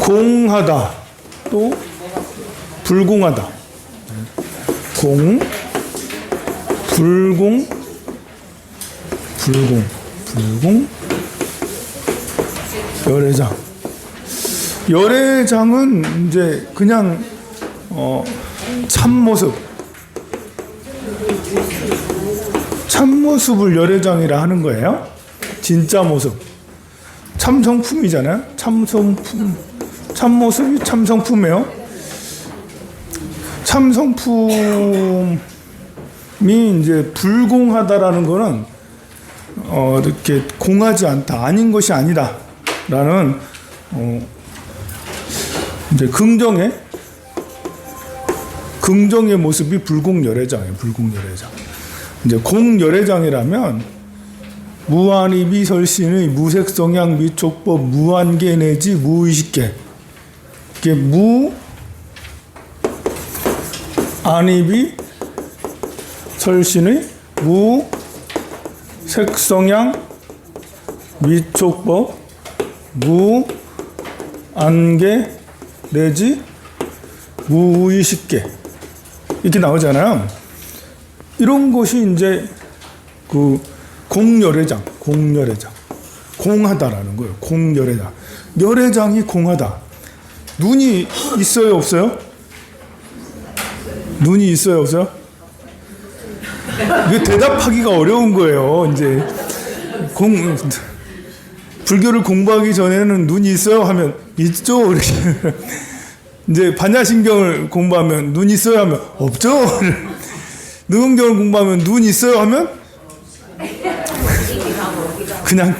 공하다, 또 불공하다. 공, 불공, 열애장. 열애장은 이제 그냥 참모습을 열애장이라 하는 거예요. 진짜 모습. 참성품이잖아요. 참모습이 참성품이에요. 참성품이 이제 불공하다라는 거는 이렇게 공하지 않다, 아닌 것이 아니다 라는 이제 긍정의 모습이 불공열애장이에요. 불공열애장. 이제 공열애장이라면 무한이비설신의 무색성향 미촉법 무한계 내지 무의식계. 이게 무한이비 설신의 무색성향 미촉법 무한계 내지 무의식계 이렇게 나오잖아요. 이런 것이 이제 그 공열애장, 공하다라는 거예요. 공열애장. 열애장이 공하다. 눈이 있어요, 없어요? 눈이 있어요, 없어요? 이거 대답하기가 어려운 거예요. 이제 불교를 공부하기 전에는 눈이 있어요 하면 있죠. 이제 반야신경을 공부하면 눈이 있어요 하면 없죠. 능음경을 공부하면 눈이 있어요 하면 그냥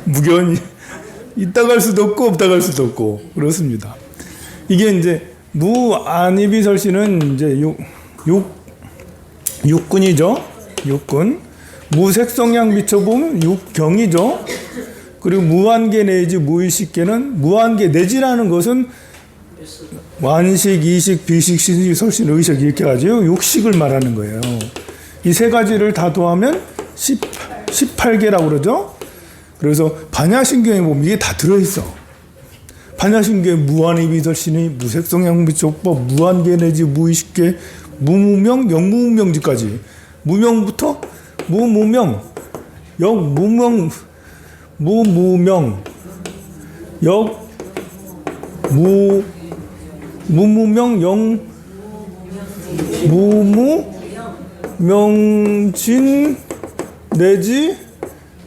무견히 있다가 할 수도 없고 없다가 할 수도 없고 그렇습니다. 이게 이제 무안이비설신은 이제 육군이죠. 육군. 무색성향 미쳐보면 육경이죠. 그리고 무한계 내지 무의식계는 무한계 내지라는 것은 완식, 이식, 비식, 신식, 설신, 의식 이렇게 가지고 육식을 말하는 거예요. 이 세 가지를 다 더하면 18개라고 그러죠. 그래서 반야신경에 보면 이게 다 들어있어. 반야신경에 무한이비설신의 무색성향 미촉법 무한계 내지 무의식계 무무명, 영무무명지까지 무명부터 무무명, 역무명, 무무명, 무무명, 무무명진 내지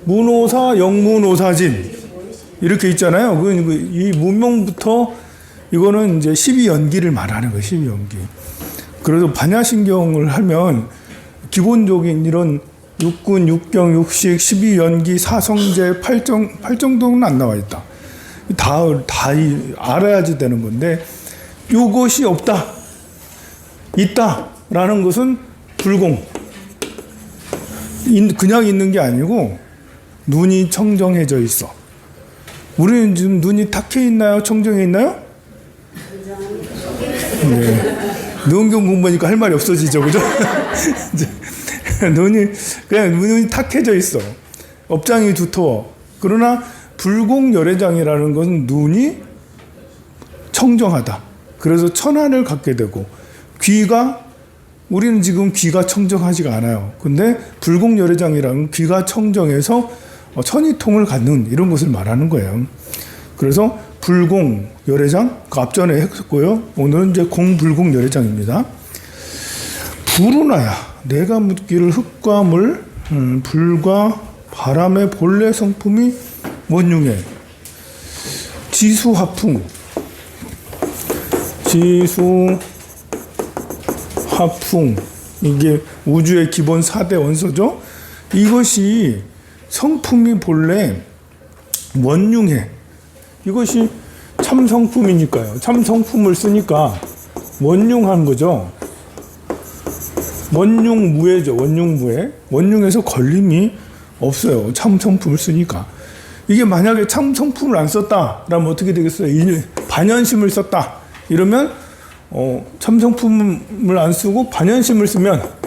무노사, 영무노사진 이렇게 있잖아요. 이 무명부터 이거는 이제 12연기를 말하는 거예요. 12연기. 그래서 반야신경을 하면 기본적인 이런 육군, 육경, 육식, 12연기, 사성제, 팔정도는 안 나와 있다. 다 알아야지 되는 건데 이것이 없다, 있다라는 것은 불공. 그냥 있는 게 아니고 눈이 청정해져 있어. 우리는 지금 눈이 탁해 있나요? 청정해 있나요? 네. 능경 공부하니까 할 말이 없어지죠, 그죠? 눈이 탁해져 있어. 업장이 두터워. 그러나 불공열애장이라는 것은 눈이 청정하다. 그래서 천안을 갖게 되고 우리는 지금 귀가 청정하지가 않아요. 근데 불공열애장이라는 귀가 청정해서 천이통을 갖는 이런 것을 말하는 거예요. 그래서 불공열애장 그 앞전에 했고요. 오늘은 이제 공불공열애장입니다. 불운하야 내가 묻기를 흙과 물, 불과 바람의 본래 성품이 원흉해. 지수화풍, 이게 우주의 기본 4대 원소죠. 이것이 성품이 본래 원흉해. 이것이 참성품이니까요. 참성품을 쓰니까 원흉한 거죠. 원흉무해죠. 원흉무해. 원흉에서 걸림이 없어요. 참성품을 쓰니까. 이게 만약에 참성품을 안 썼다라면 어떻게 되겠어요? 반연심을 썼다. 이러면 참성품을 안 쓰고 반연심을 쓰면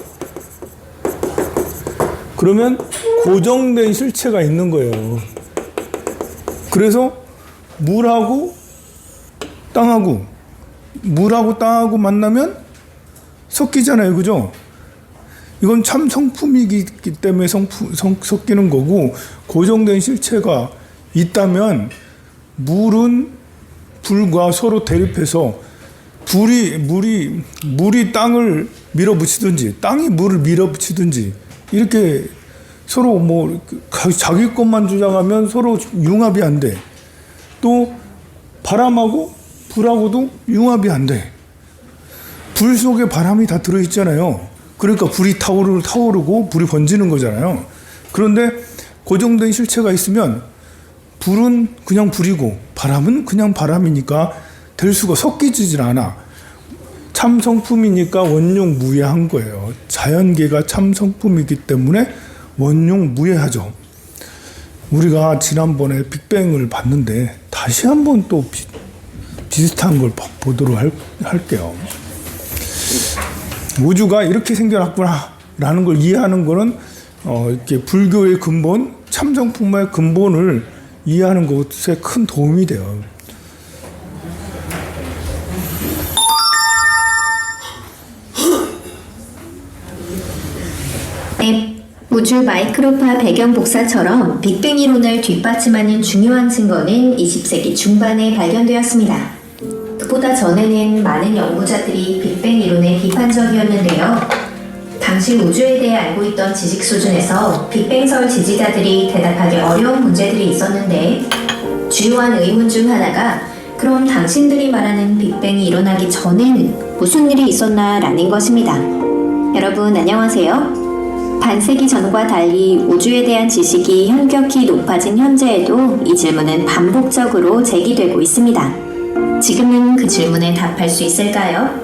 그러면 고정된 실체가 있는 거예요. 그래서 물하고 땅하고 물하고 땅하고 만나면 섞이잖아요. 그죠? 이건 참 성품이기 때문에 섞이는 거고, 고정된 실체가 있다면 물은 불과 서로 대립해서 물이 땅을 밀어붙이든지 땅이 물을 밀어붙이든지 이렇게 서로 뭐 자기 것만 주장하면 서로 융합이 안 돼. 또 바람하고 불하고도 융합이 안 돼. 불 속에 바람이 다 들어있잖아요. 그러니까 불이 타오르고 불이 번지는 거잖아요. 그런데 고정된 실체가 있으면 불은 그냥 불이고 바람은 그냥 바람이니까 될 수가 섞이질 않아. 참 성품이니까 원용무예한 거예요. 자연계가 참 성품이기 때문에 원용무예하죠. 우리가 지난번에 빅뱅을 봤는데 다시 한번 또 비슷한 걸 보도록 할게요. 우주가 이렇게 생겨났구나 라는 걸 이해하는 거는 이렇게 불교의 근본, 참성품의 근본을 이해하는 것에 큰 도움이 돼요. 네, 우주 마이크로파 배경 복사처럼 빅뱅 이론을 뒷받침하는 중요한 증거는 20세기 중반에 발견되었습니다. 그보다 전에는 많은 연구자들이 빅뱅 이론에 비판적이었는데요. 당시 우주에 대해 알고 있던 지식 수준에서 빅뱅설 지지자들이 대답하기 어려운 문제들이 있었는데, 주요한 의문 중 하나가 그럼 당신들이 말하는 빅뱅이 일어나기 전엔 무슨 일이 있었나 라는 것입니다. 여러분 안녕하세요. 반세기 전과 달리 우주에 대한 지식이 현격히 높아진 현재에도 이 질문은 반복적으로 제기되고 있습니다. 지금은 그 질문에 답할 수 있을까요?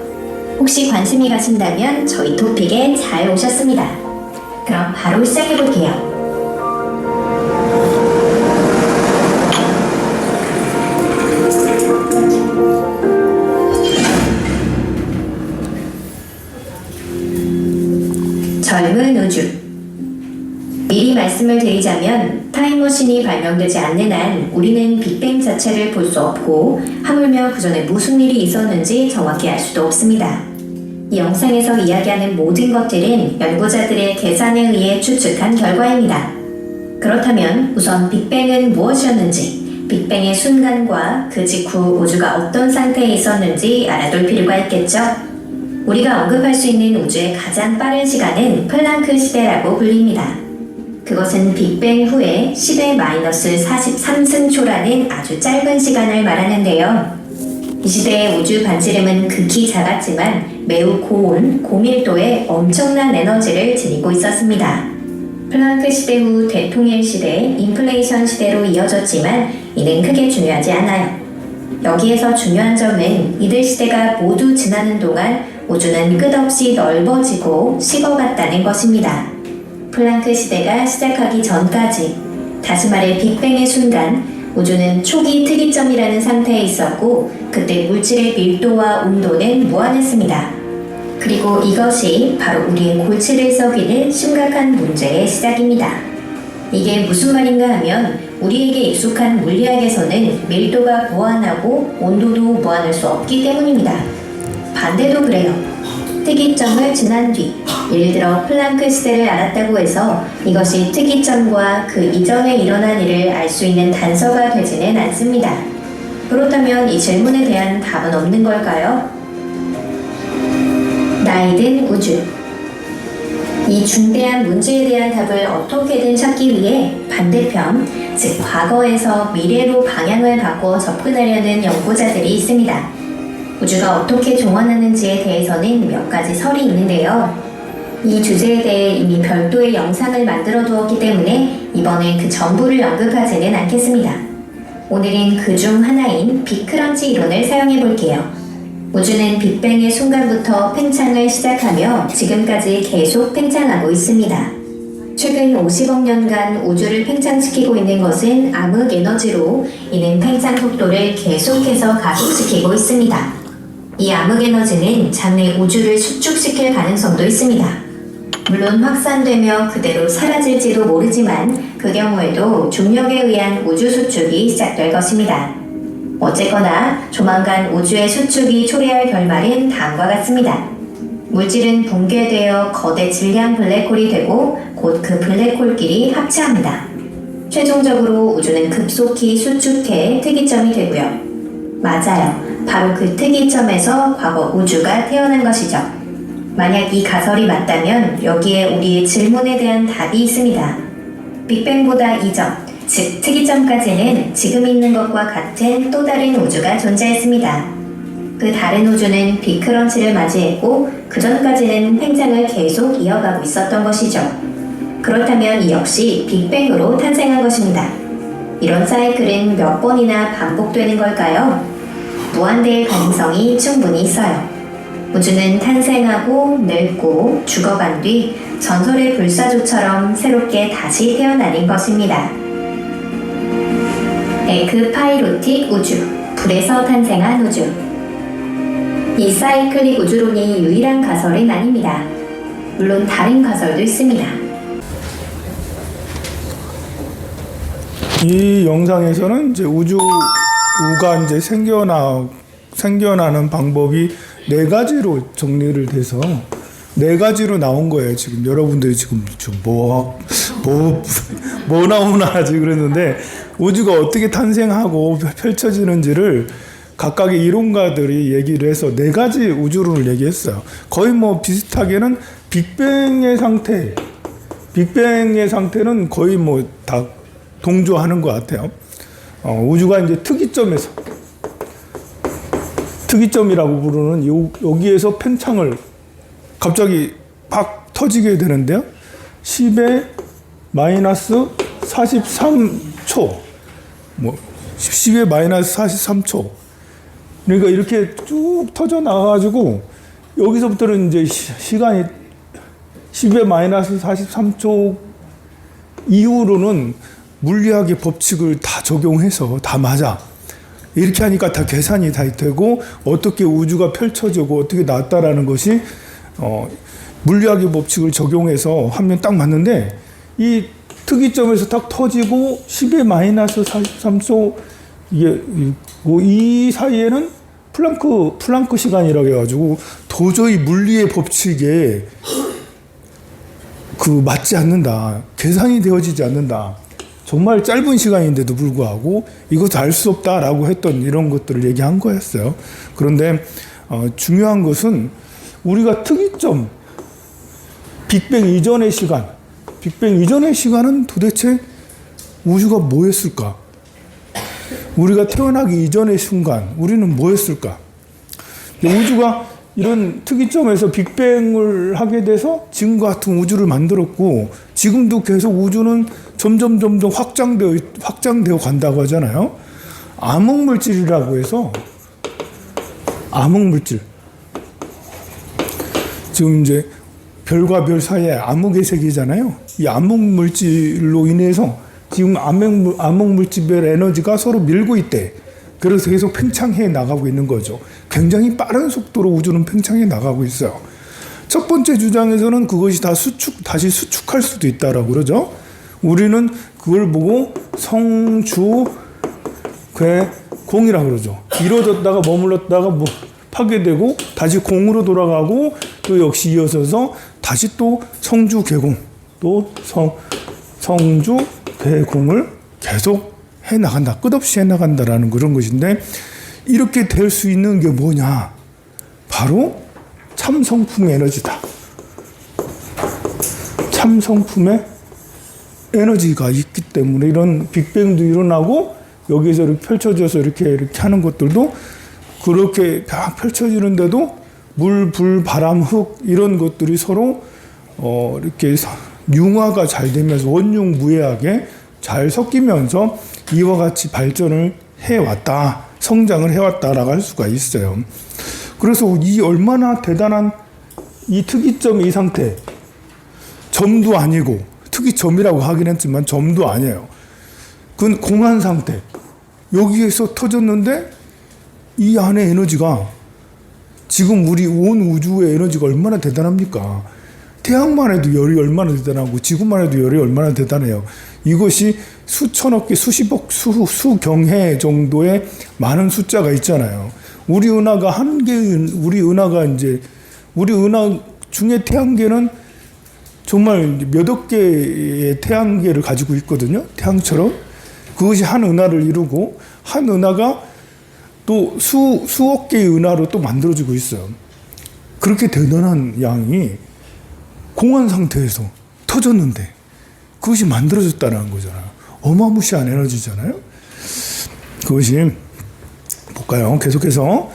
혹시 관심이 가신다면 저희 토픽에 잘 오셨습니다. 그럼 바로 시작해볼게요. 젊은 우주. 미리 말씀을 드리자면 타임머신이 발명되지 않는 한 우리는 빅뱅 자체를 볼 수 없고 하물며 그 전에 무슨 일이 있었는지 정확히 알 수도 없습니다. 이 영상에서 이야기하는 모든 것들은 연구자들의 계산에 의해 추측한 결과입니다. 그렇다면 우선 빅뱅은 무엇이었는지, 빅뱅의 순간과 그 직후 우주가 어떤 상태에 있었는지 알아둘 필요가 있겠죠? 우리가 언급할 수 있는 우주의 가장 빠른 시간은 플랑크 시대라고 불립니다. 그것은 빅뱅 후에 10의 마이너스 43승초라는 아주 짧은 시간을 말하는데요. 이 시대의 우주 반지름은 극히 작았지만 매우 고밀도의 엄청난 에너지를 지니고 있었습니다. 플랑크 시대 후 대통일 시대, 인플레이션 시대로 이어졌지만 이는 크게 중요하지 않아요. 여기에서 중요한 점은 이들 시대가 모두 지나는 동안 우주는 끝없이 넓어지고 식어갔다는 것입니다. 플랑크 시대가 시작하기 전까지, 다시 말해 빅뱅의 순간, 우주는 초기 특이점이라는 상태에 있었고 그때 물질의 밀도와 온도는 무한했습니다. 그리고 이것이 바로 우리의 골치를 썩이는 심각한 문제의 시작입니다. 이게 무슨 말인가 하면 우리에게 익숙한 물리학에서는 밀도가 무한하고 온도도 무한할 수 없기 때문입니다. 반대도 그래요. 특이점을 지난 뒤, 예를 들어 플랑크 시대를 알았다고 해서 이것이 특이점과 그 이전에 일어난 일을 알 수 있는 단서가 되지는 않습니다. 그렇다면 이 질문에 대한 답은 없는 걸까요? 나이든 우주. 이 중대한 문제에 대한 답을 어떻게든 찾기 위해 반대편, 즉 과거에서 미래로 방향을 바꿔 접근하려는 연구자들이 있습니다. 우주가 어떻게 종언하는지에 대해서는 몇 가지 설이 있는데요. 이 주제에 대해 이미 별도의 영상을 만들어 두었기 때문에 이번에 그 전부를 언급하지는 않겠습니다. 오늘은 그 중 하나인 빅크런치 이론을 사용해 볼게요. 우주는 빅뱅의 순간부터 팽창을 시작하며 지금까지 계속 팽창하고 있습니다. 최근 50억 년간 우주를 팽창시키고 있는 것은 암흑 에너지로 이는 팽창 속도를 계속해서 가속시키고 있습니다. 이 암흑 에너지는 장래 우주를 수축시킬 가능성도 있습니다. 물론 확산되며 그대로 사라질지도 모르지만 그 경우에도 중력에 의한 우주 수축이 시작될 것입니다. 어쨌거나 조만간 우주의 수축이 초래할 결말은 다음과 같습니다. 물질은 붕괴되어 거대 질량 블랙홀이 되고 곧 그 블랙홀끼리 합체합니다. 최종적으로 우주는 급속히 수축해 특이점이 되고요. 맞아요. 바로 그 특이점에서 과거 우주가 태어난 것이죠. 만약 이 가설이 맞다면 여기에 우리의 질문에 대한 답이 있습니다. 빅뱅보다 이전, 즉 특이점까지는 지금 있는 것과 같은 또 다른 우주가 존재했습니다. 그 다른 우주는 빅크런치를 맞이했고 그 전까지는 팽창을 계속 이어가고 있었던 것이죠. 그렇다면 이 역시 빅뱅으로 탄생한 것입니다. 이런 사이클은 몇 번이나 반복되는 걸까요? 무한대의 가능성이 충분히 있어요. 우주는 탄생하고 늙고 죽어간 뒤 전설의 불사조처럼 새롭게 다시 태어나는 것입니다. 에크파이로틱 우주, 불에서 탄생한 우주. 이 사이클릭 우주론이 유일한 가설은 아닙니다. 물론 다른 가설도 있습니다. 이 영상에서는 이제 우주가 이제 생겨나는 방법이 네 가지로 정리를 돼서 네 가지로 나온 거예요. 지금 여러분들이 지금 뭐 나오나 지금 그랬는데 우주가 어떻게 탄생하고 펼쳐지는지를 각각의 이론가들이 얘기를 해서 네 가지 우주론을 얘기했어요. 거의 뭐 비슷하게는 빅뱅의 상태는 거의 뭐 다 동조하는 것 같아요. 우주가 이제 특이점이라고 부르는 여기에서 팽창을 갑자기 팍 터지게 되는데요. 10의 마이너스 43초, 10의 마이너스 43초. 그러니까 이렇게 쭉 터져 나가가지고 여기서부터는 이제 시간이 10의 마이너스 43초 이후로는 물리학의 법칙을 다 적용해서 다 맞아. 이렇게 하니까 다 계산이 다 되고 어떻게 우주가 펼쳐지고 어떻게 나왔다라는 것이 물리학의 법칙을 적용해서 하면 딱 맞는데 이 특이점에서 딱 터지고 10의 마이너스 43초 이 사이에는 플랑크 시간이라고 해가지고 도저히 물리의 법칙에 맞지 않는다. 계산이 되어지지 않는다. 정말 짧은 시간인데도 불구하고 이것도 알 수 없다라고 했던 이런 것들을 얘기한 거였어요. 그런데 중요한 것은 우리가 특이점, 빅뱅 이전의 시간은 도대체 우주가 뭐였을까? 우리가 태어나기 이전의 순간 우리는 뭐였을까? 우주가 이런 특이점에서 빅뱅을 하게 돼서 지금과 같은 우주를 만들었고 지금도 계속 우주는 점점 확장되어 간다고 하잖아요. 암흑물질이라고 해서 암흑물질 지금 이제 별과 별 사이에 암흑의 세계잖아요. 이 암흑물질로 인해서 지금 암흑물질별 에너지가 서로 밀고 있대. 그래서 계속 팽창해 나가고 있는 거죠. 굉장히 빠른 속도로 우주는 팽창해 나가고 있어요. 첫 번째 주장에서는 그것이 다시 수축할 수도 있다라고 그러죠. 우리는 그걸 보고 성주 공이라고 그러죠. 이루어졌다가 머물렀다가 파괴되고 다시 공으로 돌아가고 또 역시 이어져서 다시 또 성주 개공 또 성주 개공을 계속 해나간다. 끝없이 해나간다라는 그런 것인데 이렇게 될 수 있는 게 뭐냐? 바로 참성품의 에너지다. 참성품의 에너지가 있기 때문에 이런 빅뱅도 일어나고 여기서 이렇게 펼쳐져서 이렇게 하는 것들도 그렇게 막 펼쳐지는데도 물, 불, 바람, 흙 이런 것들이 서로 이렇게 융화가 잘 되면서 원융무해하게 잘 섞이면서 이와 같이 발전을 해왔다, 성장을 해왔다라고 할 수가 있어요. 그래서 이 얼마나 대단한 이 특이점 이 상태, 점도 아니고 특이점이라고 하긴 했지만 점도 아니에요. 그건 공한 상태. 여기에서 터졌는데 이 안에 에너지가 지금 우리 온 우주의 에너지가 얼마나 대단합니까? 태양만 해도 열이 얼마나 대단하고 지구만 해도 열이 얼마나 대단해요. 이것이 수천억 개, 수십억, 수경해 정도의 많은 숫자가 있잖아요. 우리 은하가 이제 우리 은하 중에 태양계는 정말 몇억 개의 태양계를 가지고 있거든요. 태양처럼. 그것이 한 은하를 이루고 한 은하가 또 수억 개의 은하로 또 만들어지고 있어요. 그렇게 대단한 양이 공한 상태에서 터졌는데 그것이 만들어졌다는 거잖아요. 어마무시한 에너지잖아요. 그것이 볼까요? 계속해서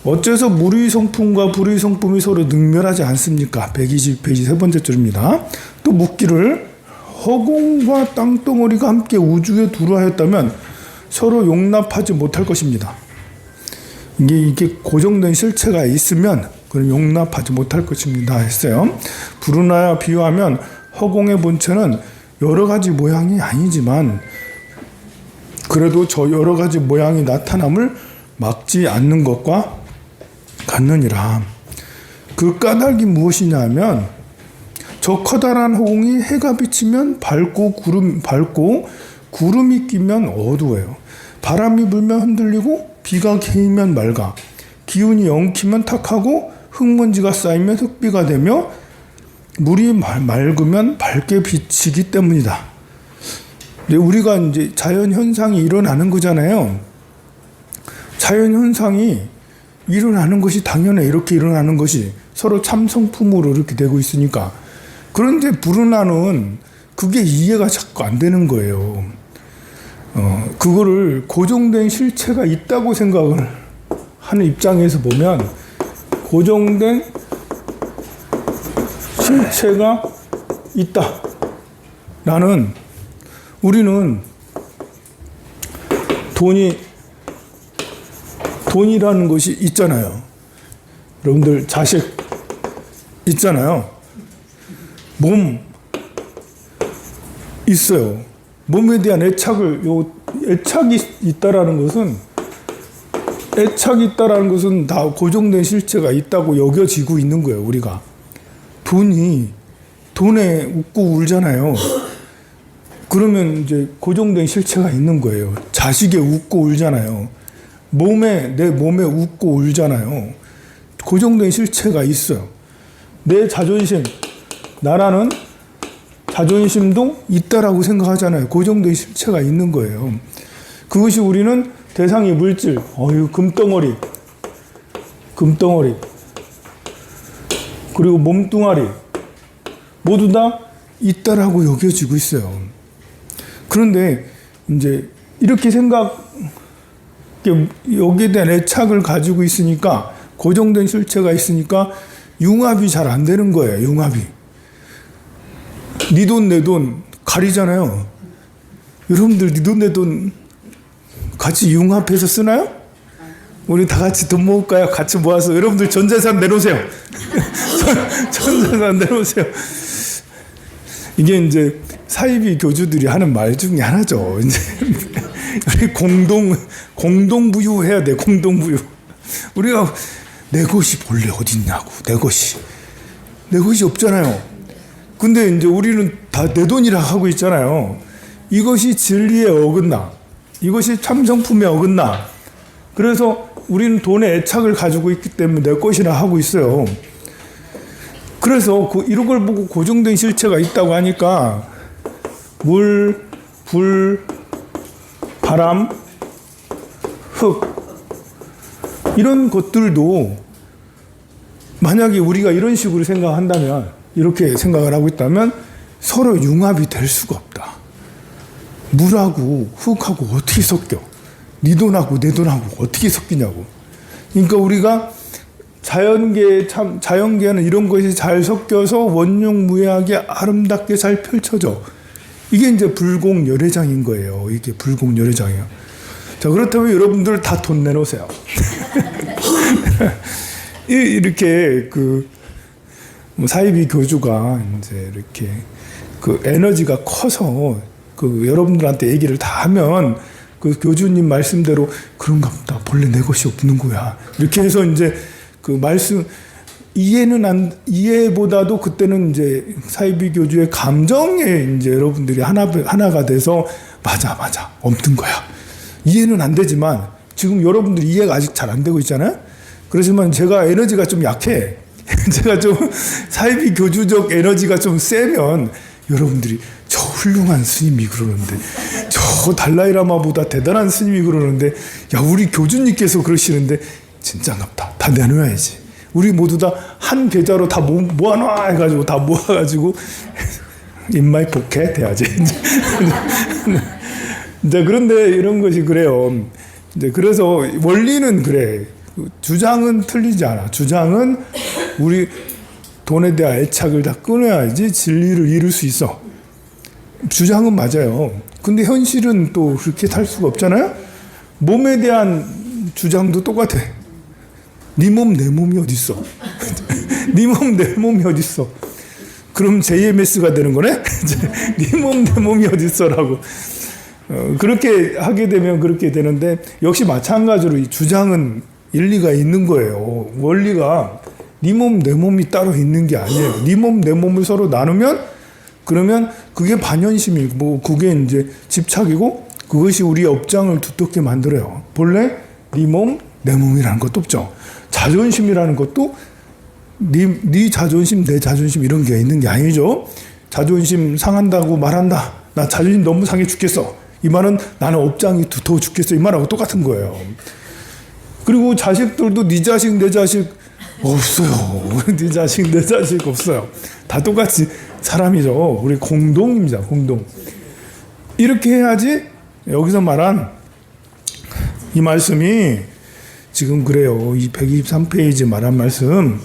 어째서 무의 성품과 불의 성품이 서로 능멸하지 않습니까? 120페이지 세 번째 줄입니다. 또 묻기를 허공과 땅덩어리가 함께 우주에 두루하였다면 서로 용납하지 못할 것입니다. 이게 고정된 실체가 있으면 그럼 용납하지 못할 것입니다 했어요. 불운하여 비유하면 허공의 본체는 여러 가지 모양이 아니지만 그래도 저 여러 가지 모양이 나타남을 막지 않는 것과 같느니라. 그 까닭이 무엇이냐 하면 저 커다란 허공이 해가 비치면 밝고 구름이 끼면 어두워요. 바람이 불면 흔들리고 비가 개이면 맑아. 기운이 엉키면 탁하고 흙먼지가 쌓이면 흙비가 되며 물이 맑으면 밝게 비치기 때문이다. 근데 우리가 이제 자연 현상이 일어나는 거잖아요. 자연 현상이 일어나는 것이 당연해. 이렇게 일어나는 것이 서로 참성품으로 이렇게 되고 있으니까. 그런데 불운하는 그게 이해가 자꾸 안 되는 거예요. 그거를 고정된 실체가 있다고 생각을 하는 입장에서 보면 고정된 실체가 있다. 우리는 돈이라는 것이 있잖아요. 여러분들 자식 있잖아요. 몸 있어요. 몸에 대한 애착이 있다라는 것은 다 고정된 실체가 있다고 여겨지고 있는 거예요. 우리가 돈에 웃고 울잖아요. 그러면 이제 고정된 실체가 있는 거예요. 자식에 웃고 울잖아요. 내 몸에 웃고 울잖아요. 고정된 실체가 있어요. 내 자존심, 나라는 자존심도 있다라고 생각하잖아요. 고정된 실체가 있는 거예요. 그것이 우리는 대상이 물질, 금덩어리, 그리고 몸뚱아리, 모두 다 있다라고 여겨지고 있어요. 그런데 이제 이렇게 여기에 대한 애착을 가지고 있으니까, 고정된 실체가 있으니까 융합이 잘 안 되는 거예요. 융합이. 네 돈, 내 돈 가리잖아요. 여러분들 네 돈, 내 돈 같이 융합해서 쓰나요? 우리 다 같이 돈 모을까요? 같이 모아서 여러분들 전 재산 내놓으세요. 전 재산 내놓으세요. 이게 이제 사이비 교주들이 하는 말 중에 하나죠. 이제 우리 공동부유 해야 돼. 공동부유. 우리가 내 것이 본래 어디 있냐고. 내 것이 없잖아요. 근데 이제 우리는 다 내 돈이라 하고 있잖아요. 이것이 진리에 어긋나. 이것이 참성품에 어긋나. 그래서 우리는 돈에 애착을 가지고 있기 때문에 내 것이라 하고 있어요. 그래서 이런 걸 보고 고정된 실체가 있다고 하니까 물, 불, 바람, 흙 이런 것들도 만약에 우리가 이런 식으로 생각한다면, 이렇게 생각을 하고 있다면 서로 융합이 될 수가 없다. 물하고 흙하고 어떻게 섞여? 네 돈하고 내 돈하고 어떻게 섞이냐고. 그러니까 우리가 자연계에는 이런 것이 잘 섞여서 원용무해하게 아름답게 잘 펼쳐져. 이게 이제 불공열애장인 거예요. 이게 불공열애장이에요. 자, 그렇다면 여러분들 다 돈 내놓으세요. 이렇게 사이비 교주가 이제 이렇게 에너지가 커서 여러분들한테 얘기를 다 하면 교주님 말씀대로 그런가 보다. 본래 내 것이 없는 거야. 이렇게 해서 이제 말씀 이해보다도 그때는 이제 사이비 교주의 감정에 이제 여러분들이 하나가 돼서 맞아. 없는 거야. 이해는 안 되지만 지금 여러분들이 이해가 아직 잘 안 되고 있잖아요. 그렇지만 제가 에너지가 좀 약해. 제가 좀 사이비 교주적 에너지가 좀 세면 여러분들이 저 훌륭한 스님이 그러는데 저 달라이라마보다 대단한 스님이 그러는데 야 우리 교주님께서 그러시는데 진짜갑다. 다 내놓아야지. 우리 모두 다 한 계좌로 다 모아놔 해가지고 다 모아가지고 in my pocket 해야지. 이제 그런데 이런 것이 그래요. 이제 그래서 원리는 그래. 주장은 틀리지 않아. 주장은 우리 돈에 대한 애착을 다 끊어야지 진리를 이룰 수 있어. 주장은 맞아요. 근데 현실은 또 그렇게 살 수가 없잖아요. 몸에 대한 주장도 똑같아. 네 몸 내 몸이 어딨어? 네 몸 내 몸이 어딨어? 그럼 JMS가 되는 거네? 네 몸 내 몸이 어딨어라고. 그렇게 하게 되면 그렇게 되는데 역시 마찬가지로 이 주장은 일리가 있는 거예요. 원리가 네 몸 내 몸이 따로 있는 게 아니에요. 네 몸 내 몸을 서로 나누면 그러면 그게 반연심이고 뭐 그게 이제 집착이고 그것이 우리의 업장을 두텁게 만들어요. 본래 네 몸 내 몸이라는 것도 없죠. 자존심이라는 것도 네 자존심 내 자존심 이런 게 있는 게 아니죠. 자존심 상한다고 말한다. 나 자존심 너무 상해 죽겠어. 이 말은 나는 업장이 두터워 죽겠어. 이 말하고 똑같은 거예요. 그리고 자식들도 네 자식 내 자식 없어요. 네 자식 내 자식 없어요. 다 똑같이 사람이죠. 우리 공동입니다. 공동. 이렇게 해야지 여기서 말한 이 말씀이 지금 그래요. 이 123페이지 말한 말씀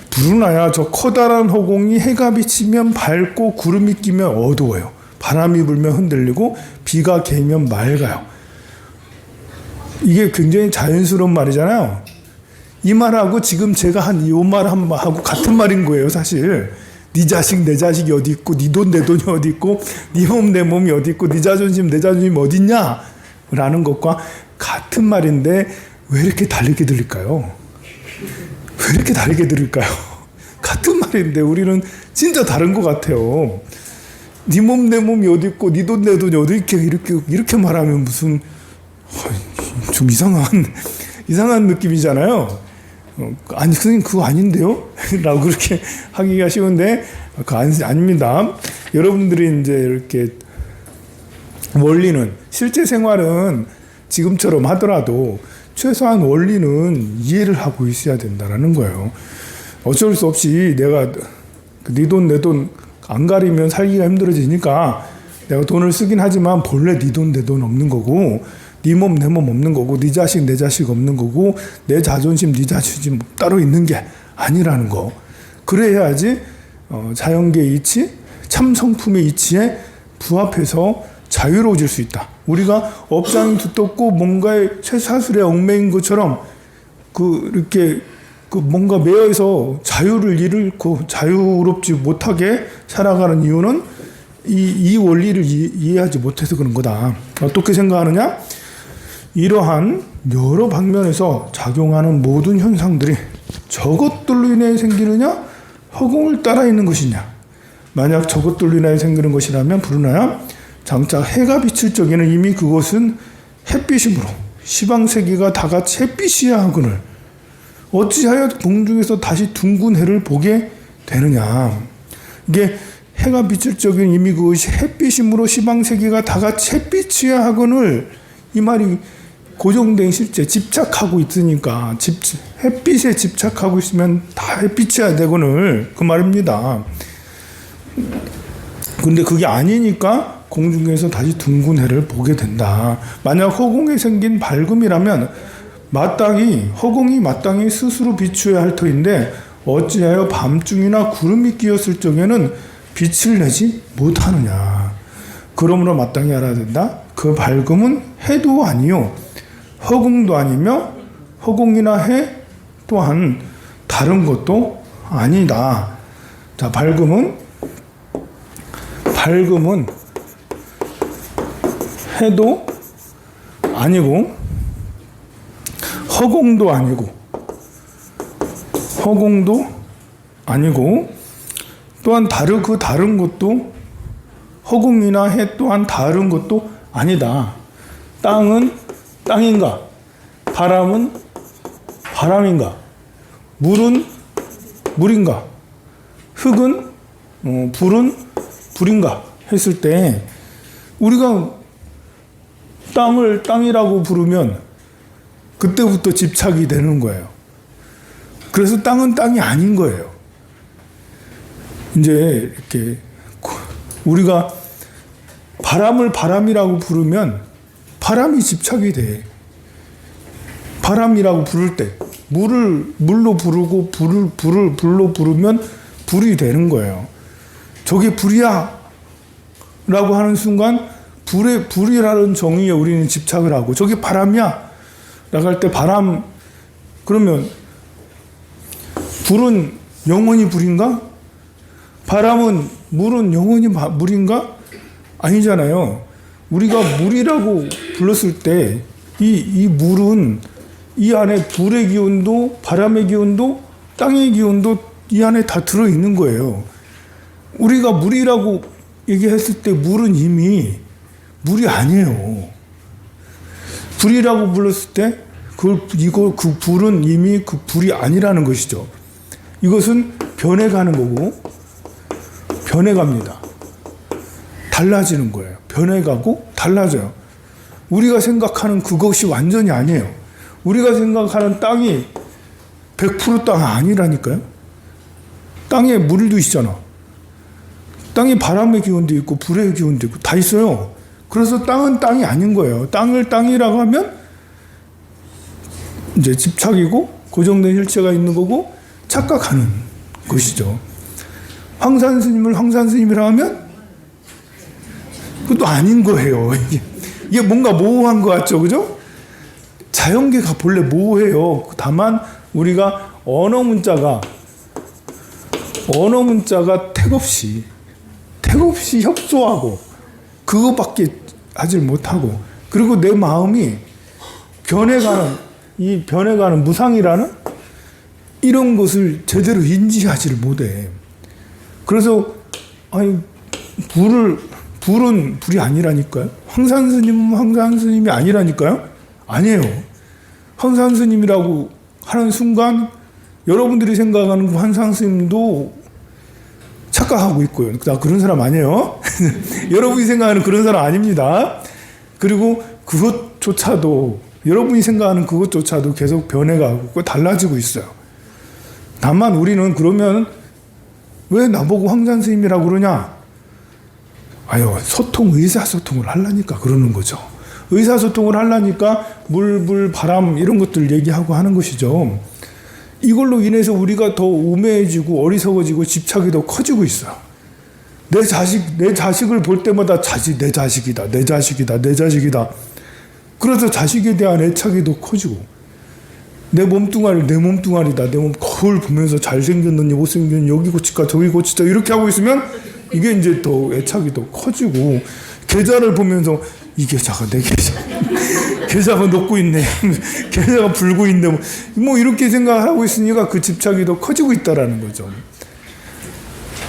부르나야 저 커다란 허공이 해가 비치면 밝고 구름이 끼면 어두워요. 바람이 불면 흔들리고 비가 개면 맑아요. 이게 굉장히 자연스러운 말이잖아요. 이 말하고 지금 제가 한 이 말하고 같은 말인 거예요. 사실 네 자식 내 자식이 어디 있고 네 돈 내 돈이 어디 있고 네 몸 내 몸이 어디 있고 네 자존심 내 자존심이 어디 있냐 라는 것과 같은 말인데 왜 이렇게 다르게 들릴까요? 왜 이렇게 다르게 들릴까요? 같은 말인데 우리는 진짜 다른 것 같아요. 네 몸 내 몸이 어디 있고 네 돈 내 돈이 어디 있게 이렇게 말하면 무슨 좀 이상한 느낌이잖아요. 아니 선생님 그거 아닌데요? 라고 그렇게 하기가 쉬운데 그거 아닙니다. 여러분들이 이제 이렇게 원리는 실제 생활은 지금처럼 하더라도 최소한 원리는 이해를 하고 있어야 된다라는 거예요. 어쩔 수 없이 내가 네 돈 내 돈 안 가리면 살기가 힘들어지니까 내가 돈을 쓰긴 하지만 본래 네 돈 내 돈 없는 거고 네 몸 내 몸 없는 거고 네 자식 내 자식 없는 거고 내 자존심 네 자존심 따로 있는 게 아니라는 거. 그래야지 자연계의 이치 참 성품의 이치에 부합해서 자유로워질 수 있다. 우리가 업장이 두텁고 뭔가의 쇠사슬에 얽매인 것처럼 이렇게 뭔가 매여서 자유를 잃고 자유롭지 못하게 살아가는 이유는 이 원리를 이해하지 못해서 그런 거다. 어떻게 생각하느냐? 이러한 여러 방면에서 작용하는 모든 현상들이 저것들로 인해 생기느냐? 허공을 따라 있는 것이냐? 만약 저것들로 인해 생기는 것이라면 부르나야? 장차 해가 비칠 적에는 이미 그것은 햇빛이므로 시방세계가 다같이 햇빛이야 하거늘 어찌하여 공중에서 다시 둥근 해를 보게 되느냐. 이게 해가 비칠 적에는 이미 그것이 햇빛이므로 시방세계가 다같이 햇빛이야 하거늘 이 말이 고정된 실제 집착하고 있으니까 햇빛에 집착하고 있으면 다 햇빛이야 되거늘 그 말입니다. 근데 그게 아니니까 공중에서 다시 둥근 해를 보게 된다. 만약 허공에 생긴 밝음이라면 허공이 마땅히 스스로 비추어야 할 터인데 어찌하여 밤중이나 구름이 끼었을 적에는 빛을 내지 못하느냐. 그러므로 마땅히 알아야 된다. 그 밝음은 해도 아니요 허공도 아니며 허공이나 해 또한 다른 것도 아니다. 자, 밝음은 해도 아니고 허공도 아니고 또한 그 다른 것도 허공이나 해 또한 다른 것도 아니다. 땅은 땅인가? 바람은 바람인가? 물은 물인가? 흙은 불은 불인가? 했을 때 우리가 땅을 땅이라고 부르면 그때부터 집착이 되는 거예요. 그래서 땅은 땅이 아닌 거예요. 이제 이렇게 우리가 바람을 바람이라고 부르면 바람이 집착이 돼. 바람이라고 부를 때 물을 물로 부르고 불을 불로 부르면 불이 되는 거예요. 저게 불이야 라고 하는 순간 불이라는 정의에 우리는 집착을 하고, 저게 바람이야 라고 할 때 바람, 그러면 불은 영원히 불인가? 물은 영원히 물인가? 아니잖아요. 우리가 물이라고 불렀을 때 이 물은 이 안에 불의 기운도 바람의 기운도 땅의 기운도 이 안에 다 들어있는 거예요. 우리가 물이라고 얘기했을 때 물은 이미 물이 아니에요. 불이라고 불렀을 때 그 불은 이미 그 불이 아니라는 것이죠. 이것은 변해가는 거고, 변해갑니다. 달라지는 거예요. 변해가고 달라져요. 우리가 생각하는 그것이 완전히 아니에요. 우리가 생각하는 땅이 100% 땅 아니라니까요. 땅에 물도 있잖아. 땅에 바람의 기운도 있고 불의 기운도 있고 다 있어요. 그래서 땅은 땅이 아닌 거예요. 땅을 땅이라고 하면 이제 집착이고 고정된 실체가 있는 거고 착각하는 것이죠. 황산 스님을 황산 스님이라 하면 그것도 아닌 거예요. 이게 뭔가 모호한 것 같죠, 그죠? 자연계가 본래 모호해요. 다만 우리가 언어 문자가 택없이 협소하고 그거밖에 하질 못하고, 그리고 내 마음이 변해가는 무상이라는 이런 것을 제대로 인지하지를 못해. 그래서 불은 불이 아니라니까요. 황산 스님은 황산 스님이 아니라니까요. 아니에요. 황산 스님이라고 하는 순간 여러분들이 생각하는 그 황산 스님도 착각하고 있고요. 나 그런 사람 아니에요. 여러분이 생각하는 그런 사람 아닙니다. 그리고 그것조차도 여러분이 생각하는 그것조차도 계속 변해가고 달라지고 있어요. 다만 우리는 그러면 왜 나보고 황산 스님이라고 그러냐? 의사소통을 하려니까 그러는 거죠. 의사소통을 하려니까 물, 바람 이런 것들 얘기하고 하는 것이죠. 이걸로 인해서 우리가 더 우매해지고 어리석어지고 집착이 더 커지고 있어요. 내 자식을 볼 때마다 내 자식이다. 그래서 자식에 대한 애착이 더 커지고, 내 몸뚱아리다. 거울 보면서 잘생겼느니 못생겼느니 여기 고칠까 저기 고칠까 이렇게 하고 있으면 이게 이제 더 애착이 더 커지고, 계좌를 보면서 이 계좌가 내 계좌, 계좌가 녹고 있네, 계좌가 불고 있네, 뭐 이렇게 생각하고 있으니까 그 집착이 더 커지고 있다라는 거죠.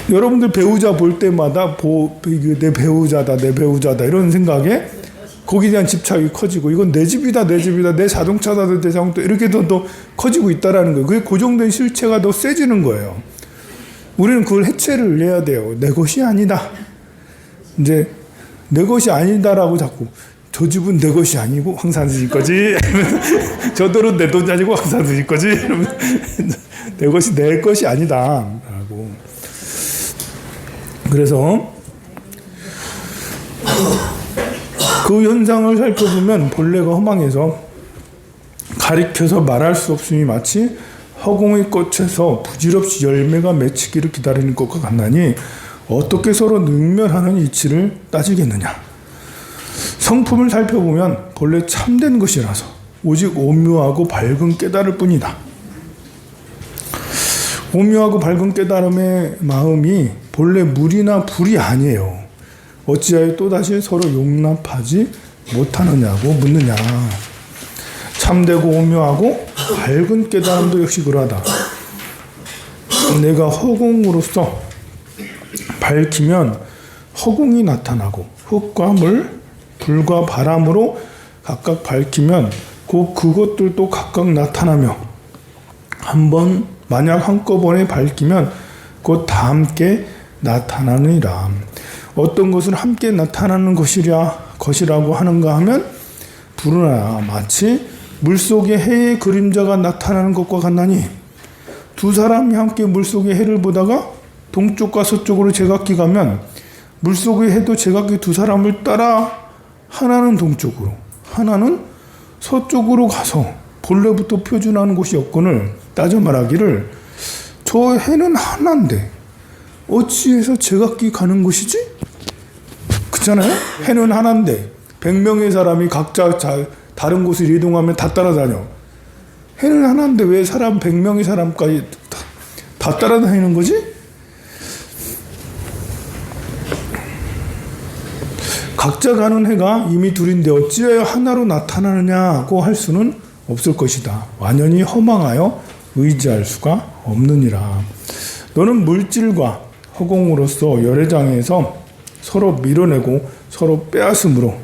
여러분들 배우자 볼 때마다 내 배우자다 이런 생각에 거기에 대한 집착이 커지고, 이건 내 집이다, 내 자동차다, 내 자동차 이렇게 더 커지고 있다라는 거예요. 그게 고정된 실체가 더 세지는 거예요. 우리는 그걸 해체를 해야 돼요. 내 것이 아니다. 이제 내 것이 아니다라고 자꾸, 저 집은 내 것이 아니고 황산 스님 거지. 저 돌은 내 돈이 아니고 황산 스님 거지. 내 것이 아니다라고. 그래서 그 현상을 살펴보면 본래가 허망해서 가리켜서 말할 수 없음이 마치 허공의 꽃에서 부질없이 열매가 맺히기를 기다리는 것과 같나니 어떻게 서로 능멸하는 이치를 따지겠느냐. 성품을 살펴보면 본래 참된 것이라서 오직 오묘하고 밝은 깨달을 뿐이다. 오묘하고 밝은 깨달음의 마음이 본래 물이나 불이 아니에요. 어찌하여 또다시 서로 용납하지 못하느냐고 묻느냐. 참되고 오묘하고 밝은 깨달음도 역시 그러하다. 내가 허공으로서 밝히면 허공이 나타나고 흙과 물, 불과 바람으로 각각 밝히면 곧 그것들도 각각 나타나며 한번 만약 한꺼번에 밝히면 곧 다 함께 나타나느니라. 어떤 것을 함께 나타나는 것이라고 하는가 하면 불은 마치 물속에 해의 그림자가 나타나는 것과 같나니 두 사람이 함께 물속의 해를 보다가 동쪽과 서쪽으로 제각기 가면 물속의 해도 제각기 두 사람을 따라 하나는 동쪽으로 하나는 서쪽으로 가서 본래부터 표준하는 곳이 없거늘 따져 말하기를 저 해는 하나인데 어찌해서 제각기 가는 것이지? 그렇잖아요? 해는 하나인데 100명의 사람이 각자 다른 곳을 이동하면 다 따라다녀. 해는 하나인데 왜 사람 100명의 사람까지 다 따라다니는 거지? 각자 가는 해가 이미 둘인데 어찌하여 하나로 나타나느냐고 할 수는 없을 것이다. 완연히 허망하여 의지할 수가 없느니라. 너는 물질과 허공으로서 열애장에서 서로 밀어내고 서로 빼앗음으로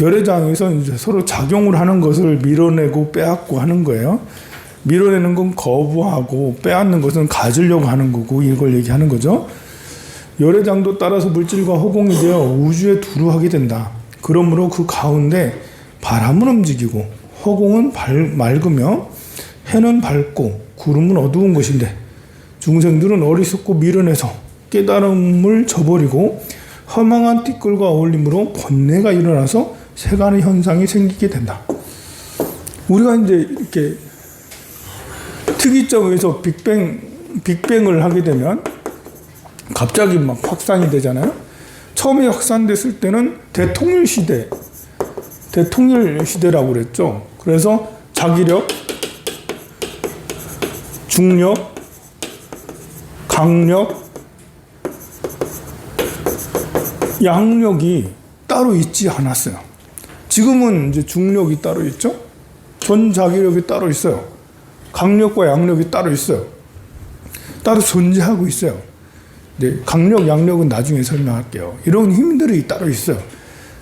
열애장에서 이제 서로 작용을 하는 것을 밀어내고 빼앗고 하는 거예요. 밀어내는 건 거부하고 빼앗는 것은 가지려고 하는 거고 이걸 얘기하는 거죠. 열애장도 따라서 물질과 허공이 되어 우주에 두루하게 된다. 그러므로 그 가운데 바람은 움직이고 허공은 맑으며 해는 밝고 구름은 어두운 것인데 중생들은 어리석고 미련해서 깨달음을 저버리고 허망한 띠끌과 어울림으로 번뇌가 일어나서 세간의 현상이 생기게 된다. 우리가 이제 이렇게 특이점에서 빅뱅을 하게 되면 갑자기 막 확산이 되잖아요. 처음에 확산됐을 때는 대통일 시대라고 그랬죠. 그래서 자기력, 중력, 강력, 양력이 따로 있지 않았어요. 지금은 이제 중력이 따로 있죠. 전자기력이 따로 있어요. 강력과 양력이 따로 있어요. 따로 존재하고 있어요. 네, 강력, 양력은 나중에 설명할게요. 이런 힘들이 따로 있어요.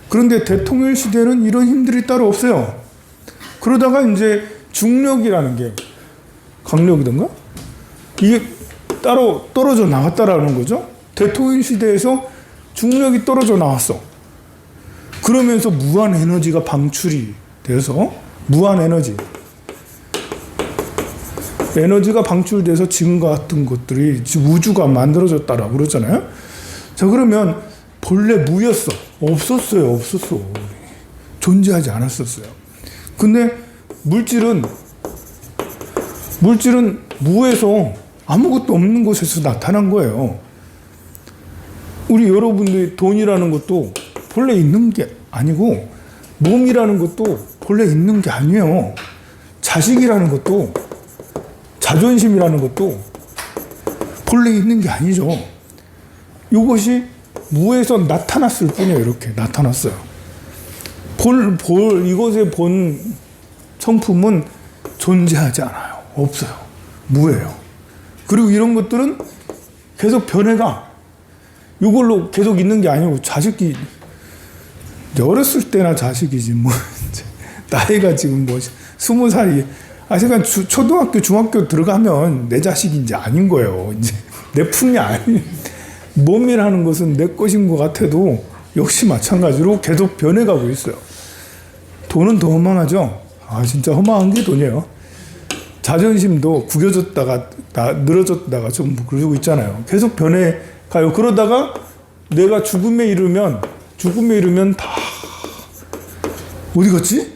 그런데 대통령 시대는 이런 힘들이 따로 없어요. 그러다가 이제 중력이라는 게 강력이던가? 이게 따로 떨어져 나왔다라는 거죠. 대통령 시대에서 중력이 떨어져 나왔어. 그러면서 무한 에너지가 방출이 돼서 에너지가 방출돼서 지금과 같은 것들이 우주가 만들어졌다라고 그러잖아요. 자, 그러면 본래 무였어. 없었어. 존재하지 않았었어요. 근데 물질은 무에서 아무것도 없는 곳에서 나타난 거예요. 우리 여러분들이 돈이라는 것도 본래 있는 게 아니고 몸이라는 것도 본래 있는 게 아니에요. 자식이라는 것도 자존심이라는 것도 본래 있는 게 아니죠. 이것이 무에서 나타났을 뿐이에요. 이렇게 나타났어요. 이것의 본 성품은 존재하지 않아요. 없어요. 무예요. 그리고 이런 것들은 계속 변해가. 이걸로 계속 있는 게 아니고 자식이 어렸을 때나 자식이지 뭐 나이가 지금 뭐 20살이 제가 초등학교 중학교 들어가면 내 자식이 이제 아닌 거예요. 이제 내 품이 아닌 몸이라는 것은 내 것인 것 같아도 역시 마찬가지로 계속 변해가고 있어요. 돈은 더 허망하죠. 진짜 허망한 게 돈이에요. 자존심도 구겨졌다가 늘어졌다가 좀 그러고 있잖아요. 계속 변해가요. 그러다가 내가 죽음에 이르면 다 어디 갔지?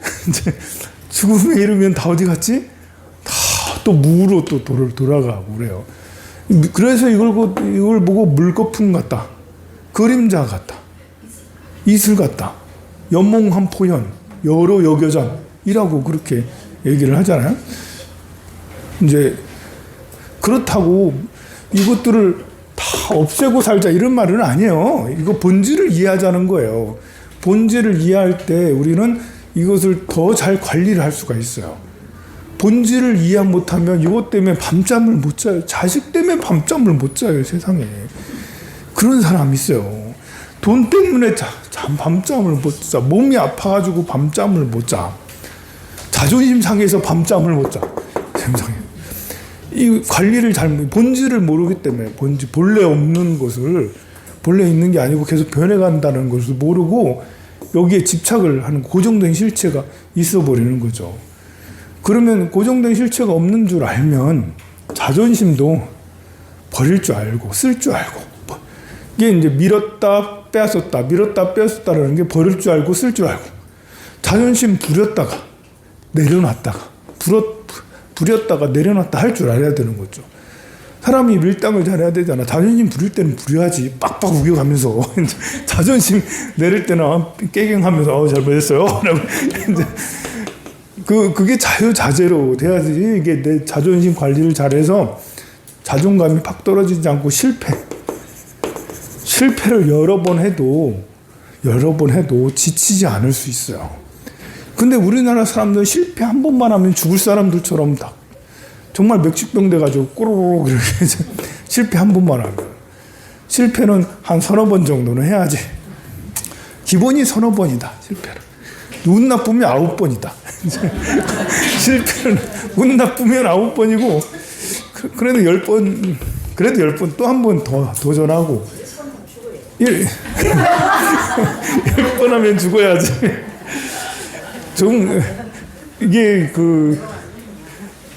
죽음에 이르면 다 어디 갔지? 다 또 무로 또 돌아가고 그래요. 그래서 이걸 보고 물거품 같다, 그림자 같다, 이슬 같다, 연몽한 포현, 여로 여겨전이라고 그렇게 얘기를 하잖아요. 이제 그렇다고 이것들을 다 없애고 살자 이런 말은 아니에요. 이거 본질을 이해하자는 거예요. 본질을 이해할 때 우리는 이것을 더 잘 관리를 할 수가 있어요. 본질을 이해 못하면 이것 때문에 밤잠을 못 자요. 자식 때문에 밤잠을 못 자요. 세상에. 그런 사람이 있어요. 돈 때문에 밤잠을 못 자. 몸이 아파가지고 밤잠을 못 자. 자존심 상해서 밤잠을 못 자. 세상에. 이 관리를 본질을 모르기 때문에, 본래 없는 것을, 본래 있는 게 아니고 계속 변해간다는 것을 모르고 여기에 집착을 하는 고정된 실체가 있어 버리는 거죠. 그러면 고정된 실체가 없는 줄 알면 자존심도 버릴 줄 알고 쓸 줄 알고, 이게 이제 밀었다 빼앗았다라는 게 버릴 줄 알고 쓸 줄 알고, 자존심 부렸다가 내려놨다가 부렸다가 내려놨다 할 줄 알아야 되는 거죠. 사람이 밀당을 잘해야 되잖아. 자존심 부릴 때는 부려야지. 빡빡 우겨가면서 자존심 내릴 때는 깨갱하면서 잘못했어요. 이제 그게 자유자재로 돼야지. 이게 내 자존심 관리를 잘해서 자존감이 팍 떨어지지 않고 실패를 여러 번 해도 지치지 않을 수 있어요. 근데 우리나라 사람들은 실패 한 번만 하면 죽을 사람들처럼 다 정말 맥주병 돼가지고 꼬르륵 이렇게 실패 한 번만 하면, 실패는 한 서너 번 정도는 해야지. 기본이 서너 번이다. 실패는 운 나쁘면 9번이다. 실패는 운 나쁘면 9번이고, 그래도 10번 또 한 번 더 도전하고, 10번 하면 죽어야지. 이게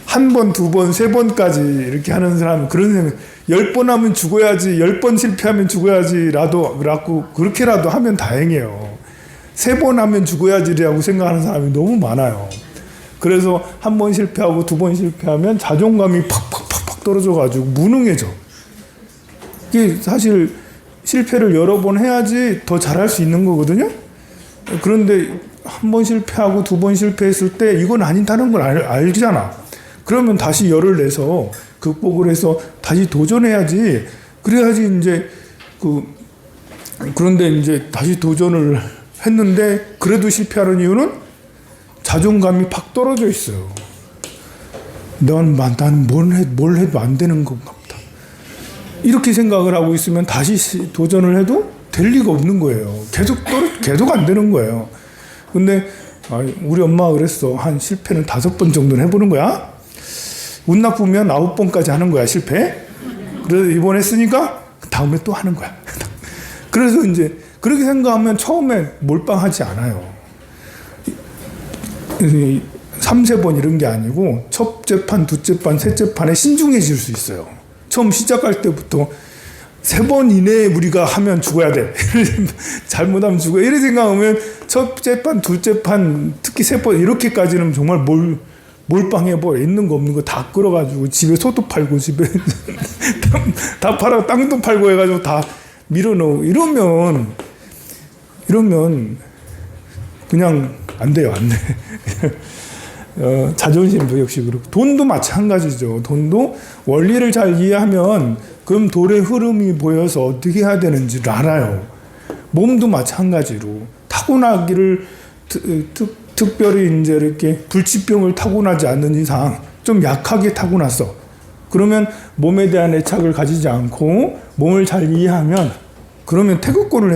한 번, 두 번, 세 번까지 이렇게 하는 사람은 그런 생각, 10번 하면 죽어야지, 10번 실패하면 죽어야지라도, 그렇게라도 하면 다행이에요. 3번 하면 죽어야지라고 생각하는 사람이 너무 많아요. 그래서 한 번 실패하고 두 번 실패하면 자존감이 팍팍팍팍 떨어져가지고 무능해져. 이게 사실 실패를 여러 번 해야지 더 잘할 수 있는 거거든요. 그런데 한 번 실패하고 두 번 실패했을 때 이건 아니다는 걸 알잖아. 그러면 다시 열을 내서 극복을 해서 다시 도전해야지. 그래야지 이제 그런데 이제 다시 도전을 했는데 그래도 실패하는 이유는 자존감이 팍 떨어져 있어요. 난 뭘 해도 안 되는 건가 보다. 이렇게 생각을 하고 있으면 다시 도전을 해도 될 리가 없는 거예요. 계속 안 되는 거예요. 근데 우리 엄마가 그랬어. 한 실패는 5번 정도는 해보는 거야. 운 나쁘면 9번까지 하는 거야, 실패. 그래서 이번 했으니까 다음에 또 하는 거야. 그래서 이제 그렇게 생각하면 처음에 몰빵하지 않아요. 3세 번 이런 게 아니고 첫째 판, 둘째 판, 셋째 판에 신중해질 수 있어요. 처음 시작할 때부터 3번 이내에 우리가 하면 죽어야 돼. 잘못하면 죽어. 이렇게 생각하면 첫째 판, 둘째 판, 특히 3번 이렇게까지는 정말 몰빵해버려. 있는 거 없는 거 다 끌어가지고 집에 소도 팔고 집에 다 팔아 땅도 팔고 해가지고 다 밀어넣고 이러면 그냥 안 돼요. 안 돼. 자존심도 역시 그렇고 돈도 마찬가지죠. 돈도 원리를 잘 이해하면 그럼 돈의 흐름이 보여서 어떻게 해야 되는지를 알아요. 몸도 마찬가지로 타고나기를 특별히 이제 이렇게 불치병을 타고나지 않는 이상 좀 약하게 타고났어. 그러면 몸에 대한 애착을 가지지 않고 몸을 잘 이해하면 그러면 태극권을